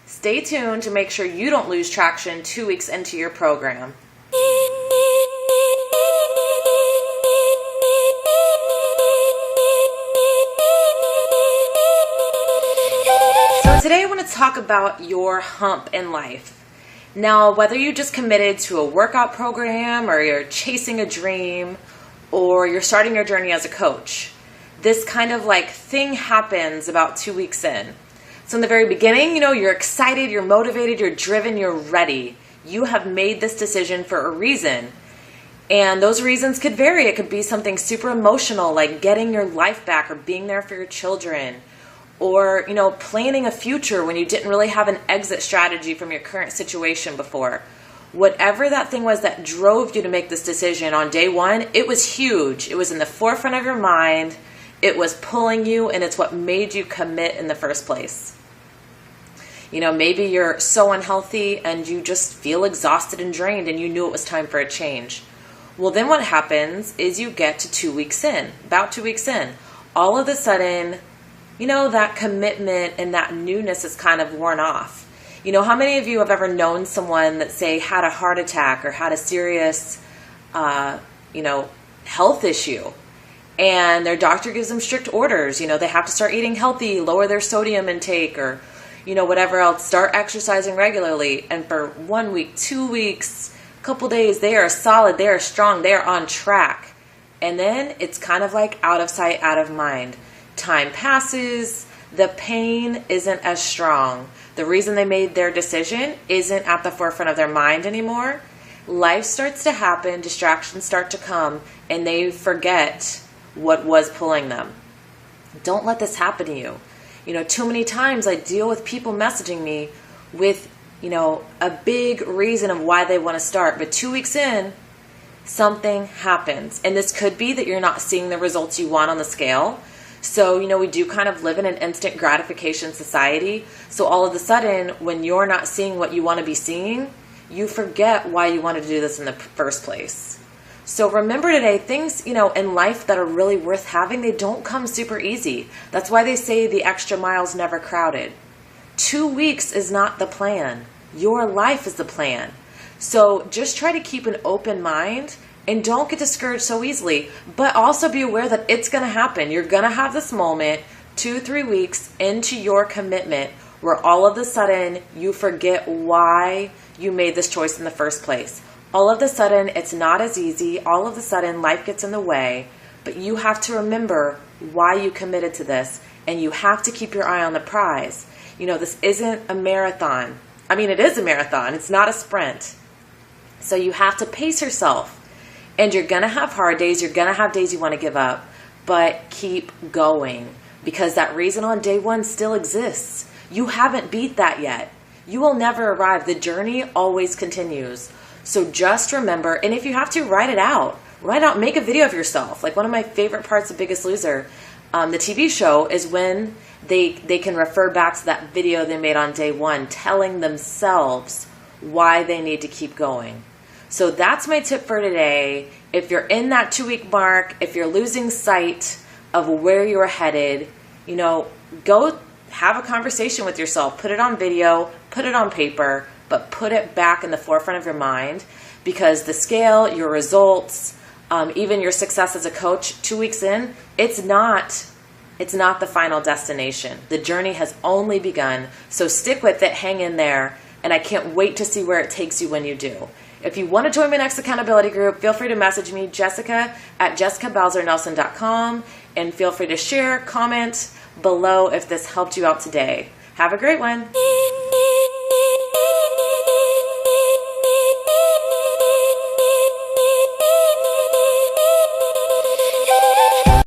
Stay tuned to make sure you don't lose traction 2 weeks into your program. So today I want to talk about your hump in life. Now, whether you just committed to a workout program or you're chasing a dream or you're starting your journey as a coach, this kind of like thing happens about 2 weeks in. So in the very beginning, you're excited, you're motivated, you're driven, you're ready. You have made this decision for a reason. And those reasons could vary. It could be something super emotional, like getting your life back or being there for your children, or, planning a future when you didn't really have an exit strategy from your current situation before. Whatever that thing was that drove you to make this decision on day one, it was huge. It was in the forefront of your mind. It was pulling you, and it's what made you commit in the first place. Maybe you're so unhealthy and you just feel exhausted and drained and you knew it was time for a change. Well, then what happens is you get to 2 weeks in, about 2 weeks in. All of a sudden, that commitment and that newness is kind of worn off. How many of you have ever known someone that, say, had a heart attack or had a serious, health issue, and their doctor gives them strict orders? They have to start eating healthy, lower their sodium intake, or, whatever else, start exercising regularly. And for 1 week, 2 weeks, a couple days, they are solid, they are strong, they are on track. And then it's kind of like out of sight, out of mind. Time passes, the pain isn't as strong. The reason they made their decision isn't at the forefront of their mind anymore. Life starts to happen, distractions start to come, and they forget what was pulling them. Don't let this happen to you. Too many times I deal with people messaging me with, a big reason of why they want to start, but 2 weeks in, something happens. And this could be that you're not seeing the results you want on the scale. So, we do kind of live in an instant gratification society. So all of a sudden, when you're not seeing what you want to be seeing, you forget why you wanted to do this in the first place. So remember today, things, in life that are really worth having, they don't come super easy. That's why they say the extra mile's never crowded. 2 weeks is not the plan. Your life is the plan. So just try to keep an open mind. And don't get discouraged so easily, but also be aware that it's going to happen. You're going to have this moment 2-3 weeks into your commitment where all of a sudden you forget why you made this choice in the first place. All of a sudden it's not as easy. All of a sudden life gets in the way, but you have to remember why you committed to this, and you have to keep your eye on the prize. This isn't a marathon. I mean, it is a marathon. It's not a sprint. So you have to pace yourself. And you're going to have hard days. You're going to have days you want to give up. But keep going, because that reason on day one still exists. You haven't beat that yet. You will never arrive. The journey always continues. So just remember, and if you have to, write it out. Write out, make a video of yourself. Like one of my favorite parts of Biggest Loser, the TV show, is when they can refer back to that video they made on day one, telling themselves why they need to keep going. So that's my tip for today. If you're in that 2 week mark, if you're losing sight of where you're headed, go have a conversation with yourself. Put it on video, put it on paper, but put it back in the forefront of your mind, because the scale, your results, even your success as a coach 2 weeks in, it's not the final destination. The journey has only begun. So stick with it, hang in there, and I can't wait to see where it takes you when you do. If you want to join my next accountability group, feel free to message me, Jessica@jessicabalzernelson.com, and feel free to share, comment below if this helped you out today. Have a great one.